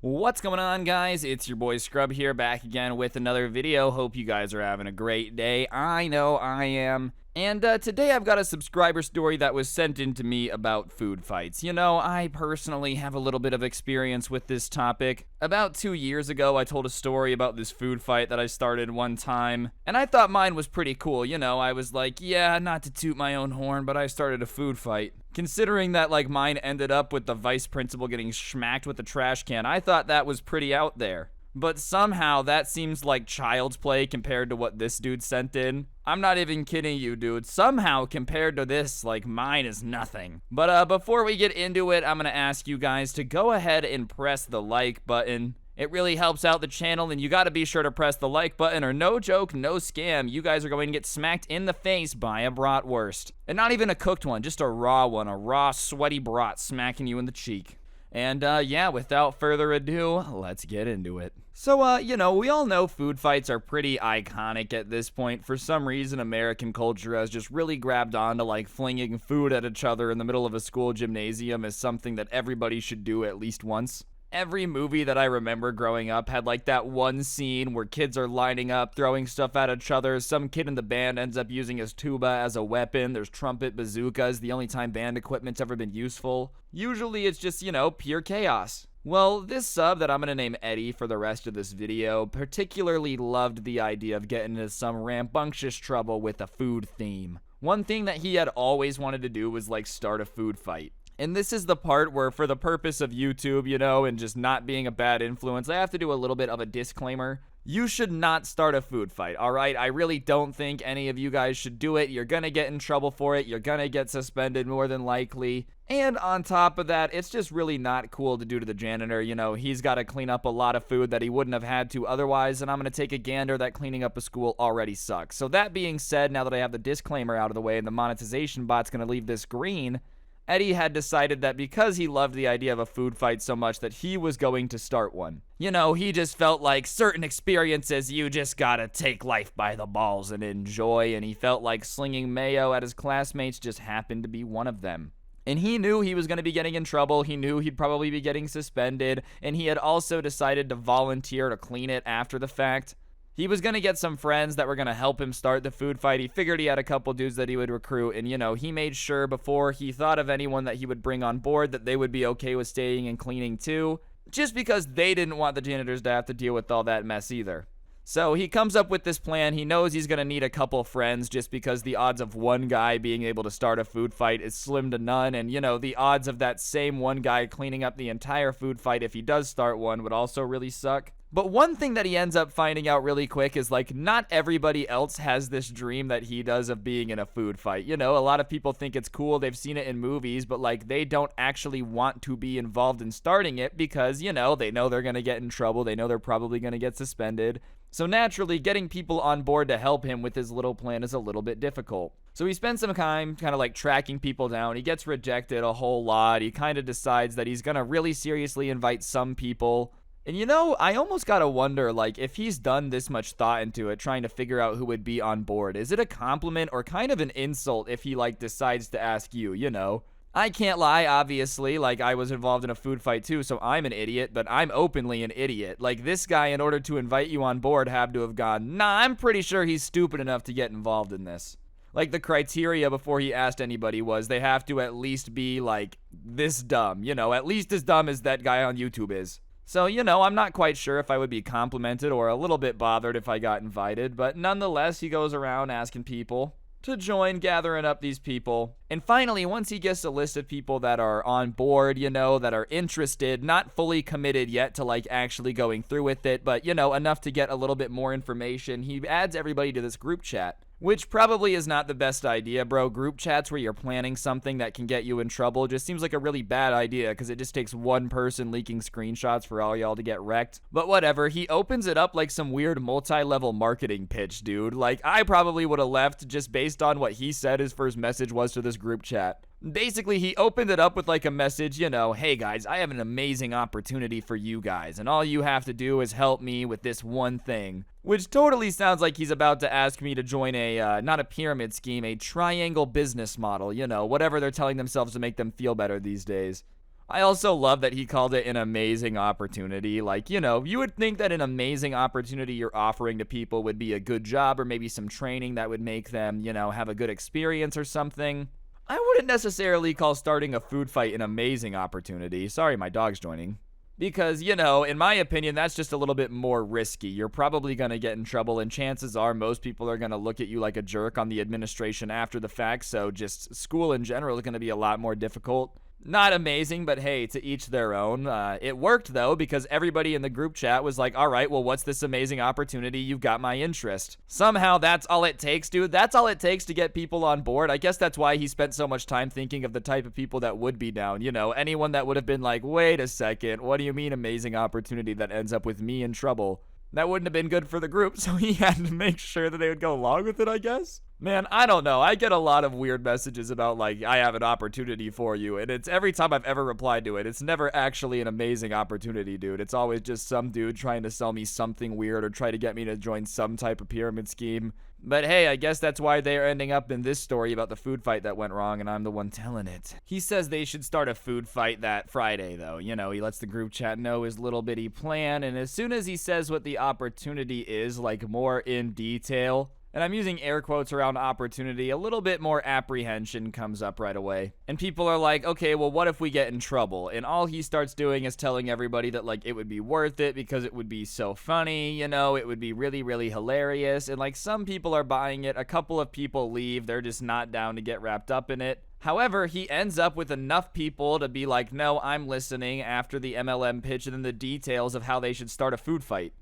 What's going on, guys? It's your boy Scrub here, back again with another video. Hope you guys are having a great day. I know I am. And today I've got a subscriber story that was sent in to me about food fights. You know, I personally have a little bit of experience with this topic. About 2 years ago, I told a story about this food fight that I started one time, and I thought mine was pretty cool. You know, I was like, yeah, not to toot my own horn, but I started a food fight. Considering that, like, mine ended up with the vice principal getting smacked with a trash can, I thought that was pretty out there. But somehow, that seems like child's play compared to what this dude sent in. I'm not even kidding you, dude. Somehow, compared to this, like, mine is nothing. But before we get into it, I'm gonna ask you guys to go ahead and press the like button. It really helps out the channel, and you gotta be sure to press the like button, or no joke, no scam, you guys are going to get smacked in the face by a bratwurst. And not even a cooked one, just a raw one, a raw, sweaty brat smacking you in the cheek. And yeah, without further ado, let's get into it. So, you know, we all know food fights are pretty iconic at this point. For some reason, American culture has just really grabbed on to, like, flinging food at each other in the middle of a school gymnasium as something that everybody should do at least once. Every movie that I remember growing up had, like, that one scene where kids are lining up, throwing stuff at each other. Some kid in the band ends up using his tuba as a weapon. There's trumpet bazookas, the only time band equipment's ever been useful. Usually it's just, you know, pure chaos. Well, this sub that I'm gonna name Eddie for the rest of this video particularly loved the idea of getting into some rambunctious trouble with a food theme. One thing that he had always wanted to do was, like, start a food fight. And this is the part where, for the purpose of YouTube, you know, and just not being a bad influence, I have to do a little bit of a disclaimer. You should not start a food fight, alright? I really don't think any of you guys should do it. You're gonna get in trouble for it. You're gonna get suspended more than likely. And on top of that, it's just really not cool to do to the janitor. You know, he's gotta clean up a lot of food that he wouldn't have had to otherwise, and I'm gonna take a gander that cleaning up a school already sucks. So that being said, now that I have the disclaimer out of the way and the monetization bot's gonna leave this green, Eddie had decided that because he loved the idea of a food fight so much that he was going to start one. You know, he just felt like certain experiences you just gotta take life by the balls and enjoy, and he felt like slinging mayo at his classmates just happened to be one of them. And he knew he was going to be getting in trouble, he knew he'd probably be getting suspended, and he had also decided to volunteer to clean it after the fact. He was going to get some friends that were going to help him start the food fight. He figured he had a couple dudes that he would recruit, and, you know, he made sure before he thought of anyone that he would bring on board that they would be okay with staying and cleaning too, just because they didn't want the janitors to have to deal with all that mess either. So he comes up with this plan. He knows he's going to need a couple friends just because the odds of one guy being able to start a food fight is slim to none, and, you know, the odds of that same one guy cleaning up the entire food fight if he does start one would also really suck. But one thing that he ends up finding out really quick is, like, not everybody else has this dream that he does of being in a food fight. You know, a lot of people think it's cool, they've seen it in movies, but, like, they don't actually want to be involved in starting it because, you know they're gonna get in trouble, they know they're probably gonna get suspended. So naturally, getting people on board to help him with his little plan is a little bit difficult. So he spends some time kind of like tracking people down. He gets rejected a whole lot. He kind of decides that he's gonna really seriously invite some people. And, you know, I almost gotta wonder, like, if he's done this much thought into it, trying to figure out who would be on board, is it a compliment or kind of an insult if he, like, decides to ask you, you know? I can't lie, obviously, like, I was involved in a food fight too, so I'm an idiot, but I'm openly an idiot. Like, this guy, in order to invite you on board, had to have gone, nah, I'm pretty sure he's stupid enough to get involved in this. Like, the criteria before he asked anybody was they have to at least be, like, this dumb, you know, at least as dumb as that guy on YouTube is. So, you know, I'm not quite sure if I would be complimented or a little bit bothered if I got invited, but nonetheless, he goes around asking people to join, gathering up these people. And finally, once he gets a list of people that are on board, you know, that are interested, not fully committed yet to, like, actually going through with it, but, you know, enough to get a little bit more information, he adds everybody to this group chat. Which probably is not the best idea, bro. Group chats where you're planning something that can get you in trouble just seems like a really bad idea because it just takes one person leaking screenshots for all y'all to get wrecked. But whatever, he opens it up like some weird multi-level marketing pitch, dude. Like, I probably would have left just based on what he said his first message was to this group chat. Basically, he opened it up with like a message, you know, hey guys, I have an amazing opportunity for you guys, and all you have to do is help me with this one thing. Which totally sounds like he's about to ask me to join a, not a pyramid scheme, a triangle business model, you know, whatever they're telling themselves to make them feel better these days. I also love that he called it an amazing opportunity. Like, you would think that an amazing opportunity you're offering to people would be a good job or maybe some training that would make them, have a good experience or something. I wouldn't necessarily call starting a food fight an amazing opportunity. Sorry, my dog's joining. Because, in my opinion, that's just a little bit more risky. You're probably going to get in trouble, and chances are most people are going to look at you like a jerk on the administration after the fact, so just school in general is going to be a lot more difficult. Not amazing, but hey, to each their own. It worked, though, because everybody in the group chat was like, all right, well, what's this amazing opportunity? You've got my interest. Somehow, that's all it takes, dude. That's all it takes to get people on board. I guess that's why he spent so much time thinking of the type of people that would be down. Anyone that would have been like, wait a second, what do you mean amazing opportunity that ends up with me in trouble? That wouldn't have been good for the group, so he had to make sure that they would go along with it, I guess. Man, I don't know. I get a lot of weird messages about, like, I have an opportunity for you, and it's every time I've ever replied to it, it's never actually an amazing opportunity, dude. It's always just some dude trying to sell me something weird or try to get me to join some type of pyramid scheme. But hey, I guess that's why they're ending up in this story about the food fight that went wrong, and I'm the one telling it. He says they should start a food fight that Friday, though. He lets the group chat know his little bitty plan, and as soon as he says what the opportunity is, like more in detail, and I'm using air quotes around opportunity, a little bit more apprehension comes up right away. And people are like, okay, well, what if we get in trouble? And all he starts doing is telling everybody that, like, it would be worth it because it would be so funny, it would be really, really hilarious. And, like, some people are buying it. A couple of people leave. They're just not down to get wrapped up in it. However, he ends up with enough people to be like, no, I'm listening after the MLM pitch and then the details of how they should start a food fight.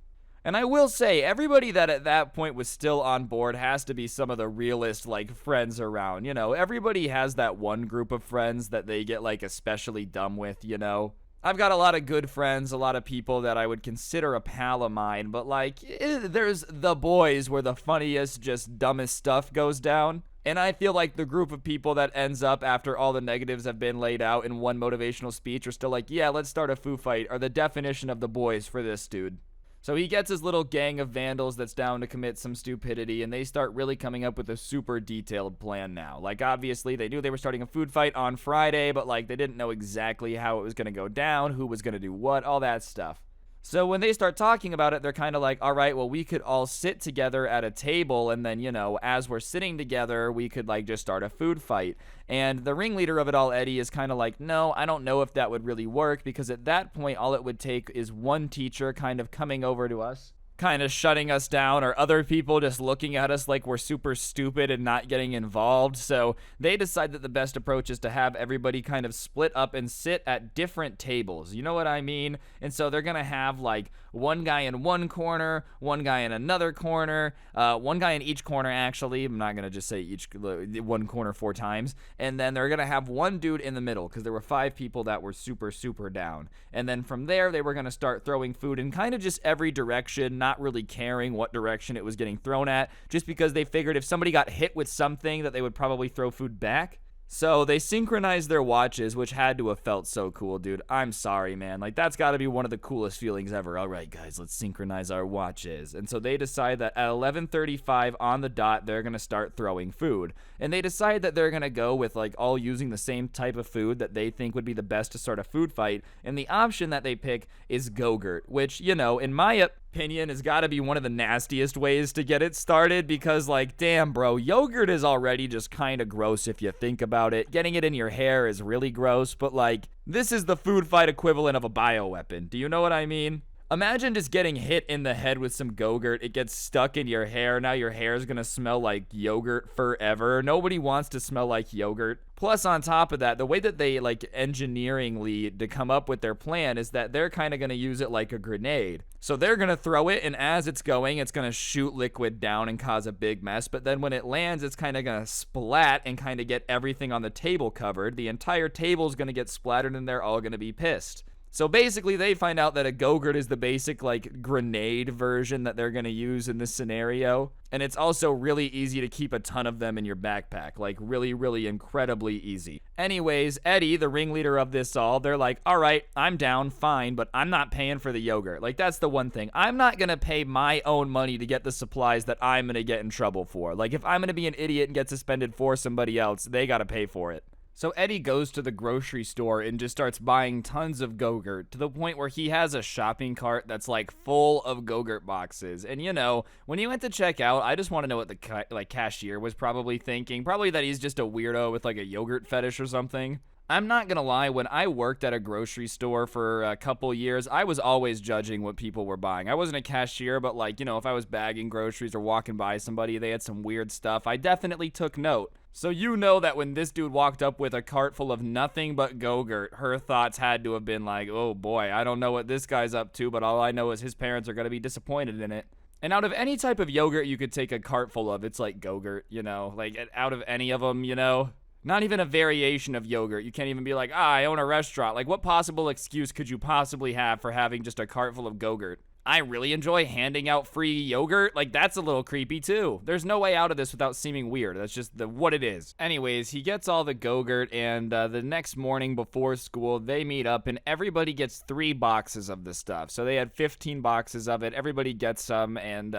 And I will say, everybody that at that point was still on board has to be some of the realest, like, friends around. Everybody has that one group of friends that they get, like, especially dumb with, I've got a lot of good friends, a lot of people that I would consider a pal of mine, but, like, there's the boys where the funniest, just dumbest stuff goes down. And I feel like the group of people that ends up after all the negatives have been laid out in one motivational speech are still like, yeah, let's start a food fight, are the definition of the boys for this dude. So he gets his little gang of vandals that's down to commit some stupidity, and they start really coming up with a super detailed plan now. Like, obviously, they knew they were starting a food fight on Friday, but, like, they didn't know exactly how it was going to go down, who was going to do what, all that stuff. So when they start talking about it, they're kind of like, all right, well, we could all sit together at a table, and then, as we're sitting together, we could, like, just start a food fight. And the ringleader of it all, Eddie, is kind of like, no, I don't know if that would really work, because at that point, all it would take is one teacher kind of coming over to us, kind of shutting us down, or other people just looking at us like we're super stupid and not getting involved. So they decide that the best approach is to have everybody kind of split up and sit at different tables. You know what I mean? And so they're going to have like one guy in one corner, one guy in another corner, one guy in each corner, actually. I'm not going to just say each one corner 4 times. And then they're going to have one dude in the middle, because there were 5 people that were super, super down. And then from there, they were going to start throwing food in kind of just every direction, not really caring what direction it was getting thrown at, just because they figured if somebody got hit with something that they would probably throw food back. So they synchronized their watches, which had to have felt so cool, dude. I'm sorry, man. Like, that's got to be one of the coolest feelings ever. All right, guys, let's synchronize our watches. And so they decide that at 11:35 on the dot, they're going to start throwing food. And they decide that they're going to go with, like, all using the same type of food that they think would be the best to start a food fight. And the option that they pick is Gogurt, which, in my opinion, has got to be one of the nastiest ways to get it started, because, like, damn, bro, yogurt is already just kind of gross if you think about it. Getting it in your hair is really gross, but, like, this is the food fight equivalent of a bioweapon. Do you know what I mean? Imagine just getting hit in the head with some Gogurt. It gets stuck in your hair. Now your hair is going to smell like yogurt forever. Nobody wants to smell like yogurt. Plus, on top of that, the way that they, like, engineeringly to come up with their plan is that they're kind of going to use it like a grenade. So they're going to throw it, and as it's going, it's going to shoot liquid down and cause a big mess. But then when it lands, it's kind of going to splat and kind of get everything on the table covered. The entire table is going to get splattered, and they're all going to be pissed. So basically, they find out that a Gogurt is the basic, like, grenade version that they're going to use in this scenario. And it's also really easy to keep a ton of them in your backpack. Like, really, really incredibly easy. Anyways, Eddie, the ringleader of this all, they're like, all right, I'm down, fine, but I'm not paying for the yogurt. Like, that's the one thing. I'm not going to pay my own money to get the supplies that I'm going to get in trouble for. Like, if I'm going to be an idiot and get suspended for somebody else, they got to pay for it. So Eddie goes to the grocery store and just starts buying tons of Gogurt to the point where he has a shopping cart that's like full of Gogurt boxes. And when he went to check out, I just want to know what the cashier was probably thinking. Probably that he's just a weirdo with like a yogurt fetish or something. I'm not gonna lie, when I worked at a grocery store for a couple years, I was always judging what people were buying. I wasn't a cashier, but if I was bagging groceries or walking by somebody, they had some weird stuff, I definitely took note. So that when this dude walked up with a cart full of nothing but Gogurt, her thoughts had to have been like, oh boy, I don't know what this guy's up to, but all I know is his parents are gonna be disappointed in it. And out of any type of yogurt you could take a cart full of, it's like Gogurt, like out of any of them, Not even a variation of yogurt. You can't even be like, I own a restaurant. Like, what possible excuse could you possibly have for having just a cart full of Gogurt? I really enjoy handing out free yogurt. Like, that's a little creepy, too. There's no way out of this without seeming weird. That's just what it is. Anyways, he gets all the Gogurt, and the next morning before school, they meet up, and everybody gets 3 boxes of the stuff. So they had 15 boxes of it. Everybody gets some, and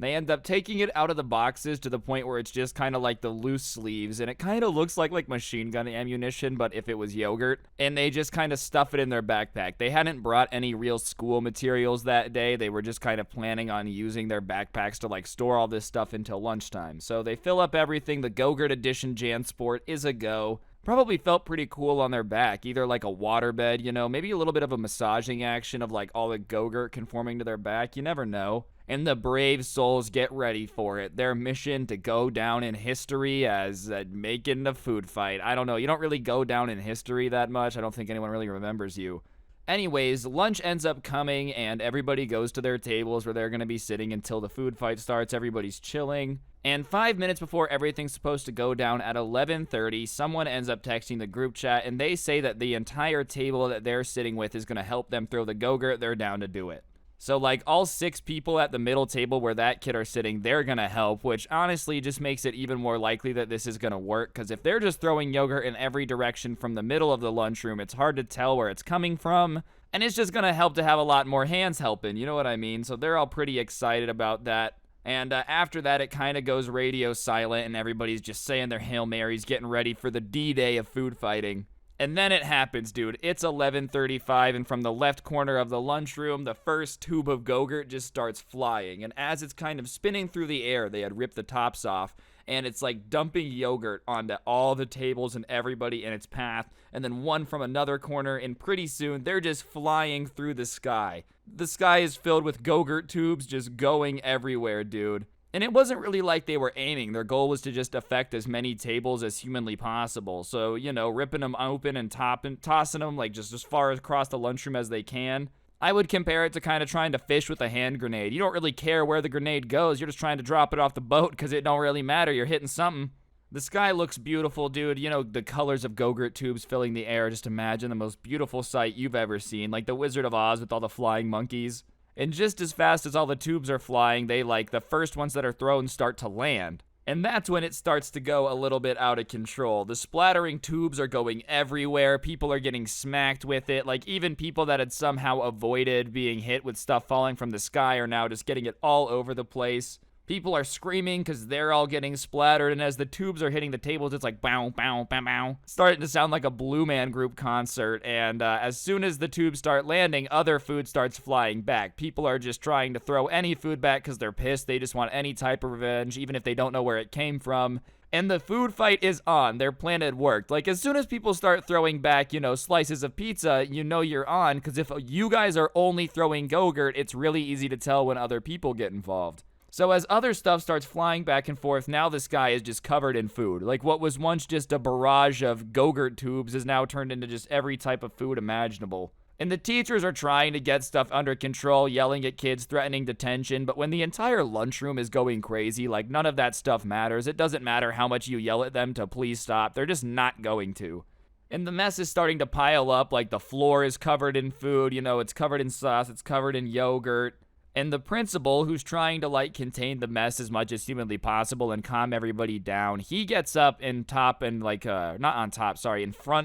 they end up taking it out of the boxes to the point where it's just kind of like the loose sleeves, and it kind of looks like machine gun ammunition, but if it was yogurt, and they just kind of stuff it in their backpack. They hadn't brought any real school materials that day. They were just kind of planning on using their backpacks to store all this stuff until lunchtime. So they fill up everything. The Gogurt edition JanSport is a go. Probably felt pretty cool on their back, either like a waterbed, maybe a little bit of a massaging action of all the Gogurt conforming to their back. You never know. And the brave souls get ready for it. Their mission to go down in history as making the food fight. I don't know. You don't really go down in history that much. I don't think anyone really remembers you. Anyways, lunch ends up coming, and everybody goes to their tables where they're going to be sitting until the food fight starts. Everybody's chilling. And 5 minutes before everything's supposed to go down at 11:30, someone ends up texting the group chat, and they say that the entire table that they're sitting with is going to help them throw the Gogurt. They're down to do it. So, all 6 people at the middle table where that kid are sitting, they're going to help, which honestly just makes it even more likely that this is going to work, because if they're just throwing yogurt in every direction from the middle of the lunchroom, it's hard to tell where it's coming from, and it's just going to help to have a lot more hands helping, you know what I mean? So they're all pretty excited about that. And after that, it kind of goes radio silent, and everybody's just saying their Hail Marys, getting ready for the D-Day of food fighting. And then it happens, dude. It's 11:35, and from the left corner of the lunchroom, the first tube of Gogurt just starts flying. And as it's kind of spinning through the air, they had ripped the tops off, and it's dumping yogurt onto all the tables and everybody in its path, and then one from another corner, and pretty soon, they're just flying through the sky. The sky is filled with Gogurt tubes just going everywhere, dude. And it wasn't really like they were aiming. Their goal was to just affect as many tables as humanly possible. So, ripping them open and tossing them just as far across the lunchroom as they can. I would compare it to kind of trying to fish with a hand grenade. You don't really care where the grenade goes. You're just trying to drop it off the boat because it don't really matter. You're hitting something. The sky looks beautiful, dude. The colors of Gogurt tubes filling the air. Just imagine the most beautiful sight you've ever seen. Like the Wizard of Oz with all the flying monkeys. And just as fast as all the tubes are flying, they the first ones that are thrown start to land. And that's when it starts to go a little bit out of control. The splattering tubes are going everywhere. People are getting smacked with it. Even people that had somehow avoided being hit with stuff falling from the sky are now just getting it all over the place. People are screaming because they're all getting splattered, and as the tubes are hitting the tables, it's bow, bow, bow, bow. Starting to sound like a Blue Man Group concert, and as soon as the tubes start landing, other food starts flying back. People are just trying to throw any food back because they're pissed. They just want any type of revenge, even if they don't know where it came from. And the food fight is on. Their plan had worked. As soon as people start throwing back, slices of pizza, you're on, because if you guys are only throwing Gogurt, it's really easy to tell when other people get involved. So as other stuff starts flying back and forth, now the sky is just covered in food. What was once just a barrage of Gogurt tubes is now turned into just every type of food imaginable. And the teachers are trying to get stuff under control, yelling at kids, threatening detention, but when the entire lunchroom is going crazy, none of that stuff matters. It doesn't matter how much you yell at them to please stop. They're just not going to. And the mess is starting to pile up, the floor is covered in food, it's covered in sauce, it's covered in yogurt. And the principal, who's trying to contain the mess as much as humanly possible and calm everybody down, he gets up in front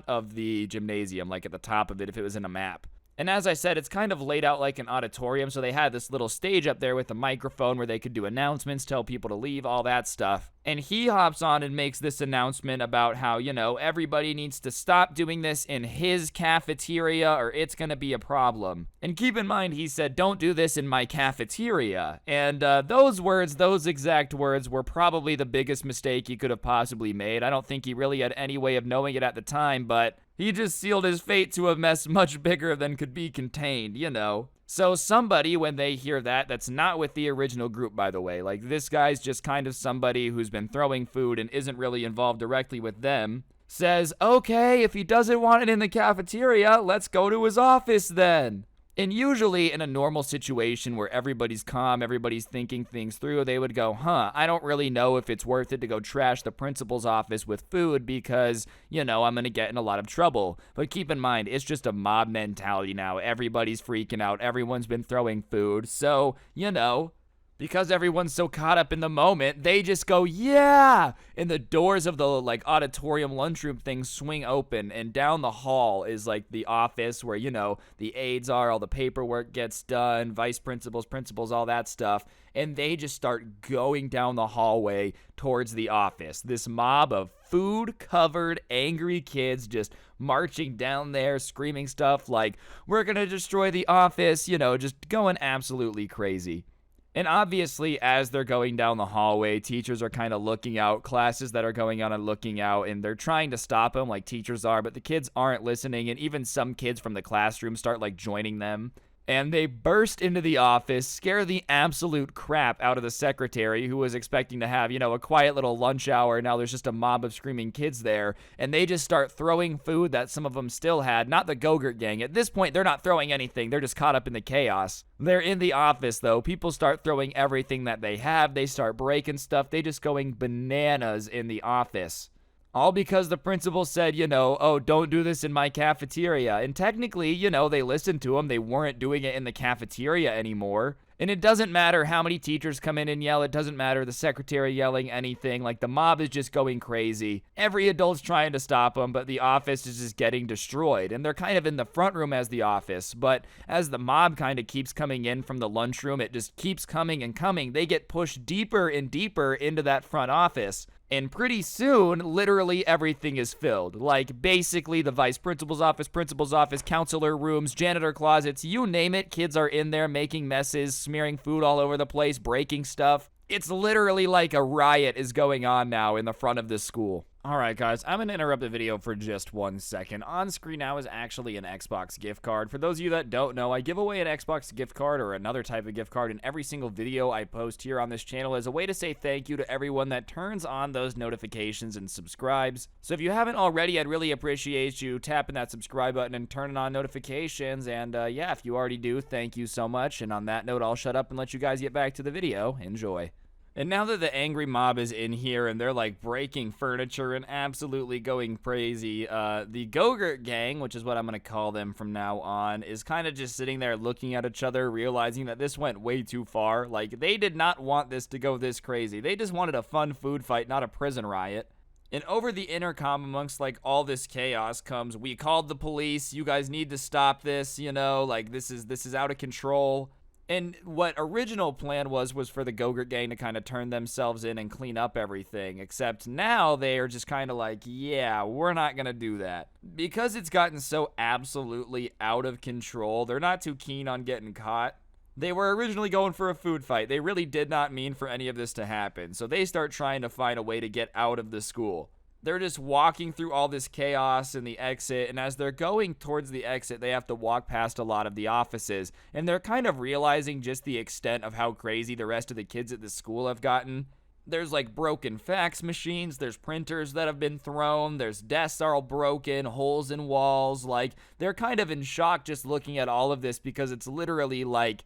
of the gymnasium, at the top of it if it was in a map. And as I said, it's kind of laid out like an auditorium, so they had this little stage up there with a microphone where they could do announcements, tell people to leave, all that stuff. And he hops on and makes this announcement about how, everybody needs to stop doing this in his cafeteria or it's going to be a problem. And keep in mind, he said, don't do this in my cafeteria. And those exact words were probably the biggest mistake he could have possibly made. I don't think he really had any way of knowing it at the time, but he just sealed his fate to a mess much bigger than could be contained, So somebody, when they hear that's not with the original group, by the way. Like, this guy's just kind of somebody who's been throwing food and isn't really involved directly with them, says, okay, if he doesn't want it in the cafeteria, let's go to his office then. And usually in a normal situation where everybody's calm, everybody's thinking things through, they would go, I don't really know if it's worth it to go trash the principal's office with food because, I'm going to get in a lot of trouble. But keep in mind, it's just a mob mentality now. Everybody's freaking out. Everyone's been throwing food. So, because everyone's so caught up in the moment, they just go, yeah! And the doors of the, auditorium lunchroom thing swing open, and down the hall is, the office where, the aides are, all the paperwork gets done, vice principals, principals, all that stuff. And they just start going down the hallway towards the office. This mob of food-covered, angry kids just marching down there, screaming stuff like, we're gonna destroy the office, just going absolutely crazy. And obviously, as they're going down the hallway, teachers are kind of looking out, classes that are going on and looking out, and they're trying to stop them like teachers are, but the kids aren't listening, and even some kids from the classroom start joining them. And they burst into the office, scare the absolute crap out of the secretary who was expecting to have, a quiet little lunch hour. Now there's just a mob of screaming kids there. And they just start throwing food that some of them still had. Not the Gogurt gang. At this point, they're not throwing anything. They're just caught up in the chaos. They're in the office, though. People start throwing everything that they have. They start breaking stuff. They just going bananas in the office. All because the principal said, oh, don't do this in my cafeteria. And technically, they listened to him. They weren't doing it in the cafeteria anymore. And it doesn't matter how many teachers come in and yell. It doesn't matter the secretary yelling anything. The mob is just going crazy. Every adult's trying to stop them, but the office is just getting destroyed. And they're kind of in the front room as the office. But as the mob kind of keeps coming in from the lunchroom, it just keeps coming and coming. They get pushed deeper and deeper into that front office. And pretty soon, literally everything is filled. Basically the vice principal's office, counselor rooms, janitor closets, you name it. Kids are in there making messes, smearing food all over the place, breaking stuff. It's literally like a riot is going on now in the front of this school. Alright guys, I'm going to interrupt the video for just 1 second. On screen now is actually an Xbox gift card. For those of you that don't know, I give away an Xbox gift card or another type of gift card in every single video I post here on this channel as a way to say thank you to everyone that turns on those notifications and subscribes. So if you haven't already, I'd really appreciate you tapping that subscribe button and turning on notifications. And yeah, if you already do, thank you so much. And on that note, I'll shut up and let you guys get back to the video. Enjoy. And now that the angry mob is in here and they're breaking furniture and absolutely going crazy, the Gogurt gang, which is what I'm going to call them from now on, is kind of just sitting there looking at each other, realizing that this went way too far. They did not want this to go this crazy. They just wanted a fun food fight, not a prison riot. And over the intercom amongst all this chaos comes, we called the police, you guys need to stop this, this is out of control. And what original plan was for the Gogurt gang to kind of turn themselves in and clean up everything. Except now they are just kind of yeah, we're not going to do that. Because it's gotten so absolutely out of control, they're not too keen on getting caught. They were originally going for a food fight. They really did not mean for any of this to happen. So they start trying to find a way to get out of the school. They're just walking through all this chaos in the exit, and as they're going towards the exit, they have to walk past a lot of the offices, and they're kind of realizing just the extent of how crazy the rest of the kids at the school have gotten. There's broken fax machines, there's printers that have been thrown, there's desks are all broken, holes in walls. They're kind of in shock just looking at all of this because it's literally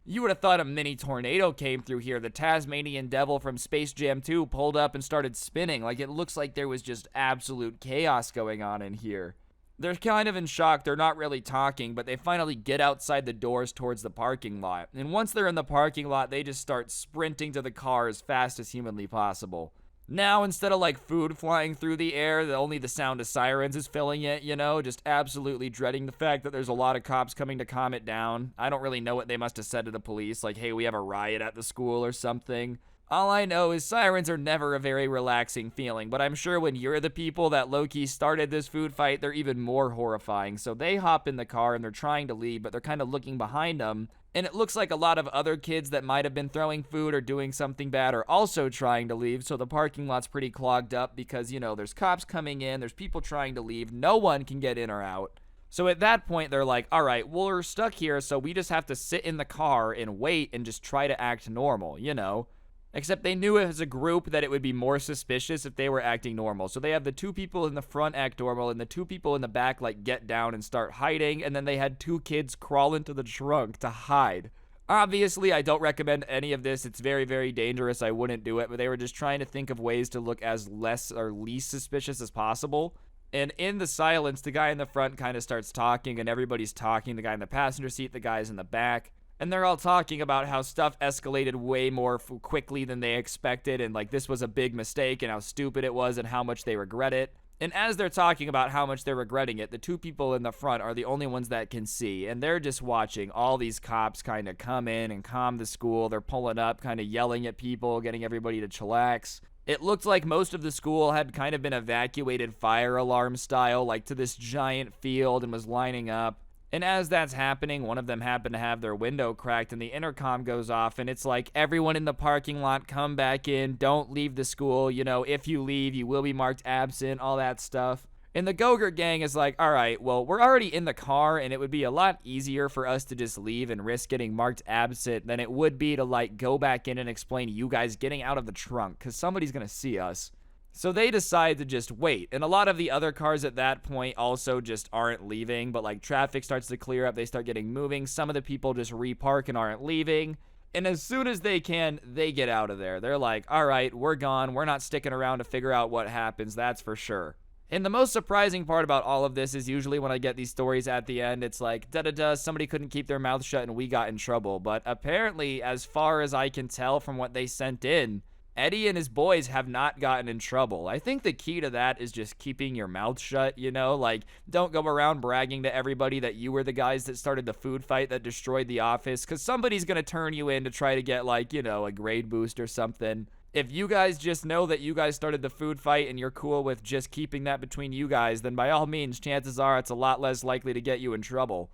you would have thought a mini tornado came through here. The Tasmanian Devil from Space Jam 2 pulled up and started spinning. It looks like there was just absolute chaos going on in here. They're kind of in shock. They're not really talking, but they finally get outside the doors towards the parking lot. And once they're in the parking lot, they just start sprinting to the car as fast as humanly possible. Now, instead of like food flying through the air, only the sound of sirens is filling it, you know, just absolutely dreading the fact that there's a lot of cops coming to calm it down. I don't really know what they must have said to the police, like, hey, we have a riot at the school or something. All I know is sirens are never a very relaxing feeling, but I'm sure when you're the people that low-key started this food fight, they're even more horrifying. So they hop in the car and they're trying to leave, but they're kind of looking behind them. And it looks like a lot of other kids that might have been throwing food or doing something bad are also trying to leave. So the parking lot's pretty clogged up because, you know, there's cops coming in, there's people trying to leave. No one can get in or out. So at that point, they're like, all right, well, we're stuck here, so we just have to sit in the car and wait and just try to act normal, you know? Except they knew as a group that it would be more suspicious if they were acting normal. So they have the two people in the front act normal and the two people in the back like get down and start hiding. And then they had two kids crawl into the trunk to hide. Obviously, I don't recommend any of this. It's very, very dangerous. I wouldn't do it. But they were just trying to think of ways to look as less or least suspicious as possible. And in the silence, the guy in the front kind of starts talking and everybody's talking. The guy in the passenger seat, the guys in the back. And they're all talking about how stuff escalated way more quickly than they expected, and like this was a big mistake and how stupid it was and how much they regret it. And as they're talking about how much they're regretting it, the two people in the front are the only ones that can see, and they're just watching all these cops kind of come in and calm the school. They're pulling up, kind of yelling at people, getting everybody to chillax. It looked like most of the school had kind of been evacuated fire alarm style, like to this giant field, and was lining up. And as that's happening, one of them happened to have their window cracked and the intercom goes off and it's like, everyone in the parking lot, come back in, don't leave the school, you know, if you leave, you will be marked absent, all that stuff. And the Gogurt gang is like, all right, well, we're already in the car and it would be a lot easier for us to just leave and risk getting marked absent than it would be to like go back in and explain to you guys getting out of the trunk because somebody's gonna see us. So they decide to just wait, and a lot of the other cars at that point also just aren't leaving, but like traffic starts to clear up, they start getting moving, some of the people just repark and aren't leaving, and as soon as they can, they get out of there. They're like, all right, we're gone, we're not sticking around to figure out what happens, that's for sure. And the most surprising part about all of this is usually when I get these stories at the end, it's like, da-da-da, somebody couldn't keep their mouth shut and we got in trouble, but apparently, as far as I can tell from what they sent in, Eddie and his boys have not gotten in trouble. I think the key to that is just keeping your mouth shut, you know? Like, don't go around bragging to everybody that you were the guys that started the food fight that destroyed the office, because somebody's going to turn you in to try to get, like, you know, a grade boost or something. If you guys just know that you guys started the food fight and you're cool with just keeping that between you guys, then by all means, chances are it's a lot less likely to get you in trouble.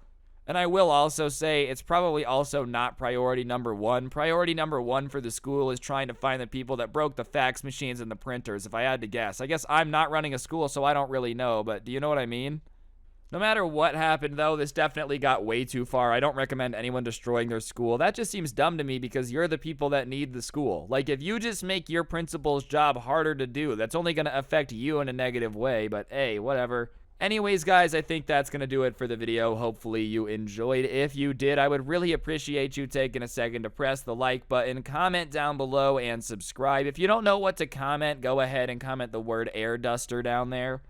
And I will also say it's probably also not priority number one. Priority number one for the school is trying to find the people that broke the fax machines and the printers, if I had to guess. I guess I'm not running a school, so I don't really know, but do you know what I mean? No matter what happened, though, this definitely got way too far. I don't recommend anyone destroying their school. That just seems dumb to me because you're the people that need the school. Like, if you just make your principal's job harder to do, that's only going to affect you in a negative way, but hey, whatever. Anyways, guys, I think that's going to do it for the video. Hopefully you enjoyed. If you did, I would really appreciate you taking a second to press the like button, comment down below, and subscribe. If you don't know what to comment, go ahead and comment the word air duster down there.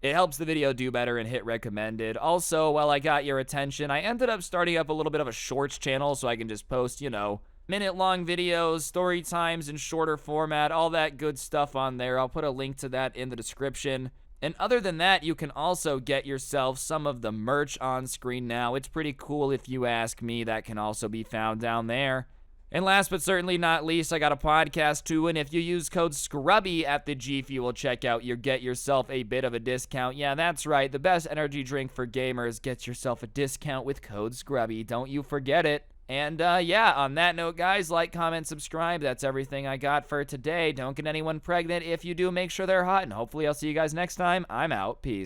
It helps the video do better and hit recommended. Also, while I got your attention, I ended up starting up a little bit of a shorts channel so I can just post, you know, minute-long videos, story times in shorter format, all that good stuff on there. I'll put a link to that in the description. And other than that, you can also get yourself some of the merch on screen now. It's pretty cool if you ask me. That can also be found down there. And last but certainly not least, I got a podcast too, and if you use code SCRUBBY at the G Fuel checkout, you get yourself a bit of a discount. Yeah, that's right, the best energy drink for gamers gets yourself a discount with code SCRUBBY. Don't you forget it. And yeah, on that note, guys, like, comment, subscribe. That's everything I got for today. Don't get anyone pregnant. If you do, make sure they're hot, and hopefully I'll see you guys next time. I'm out. Peace.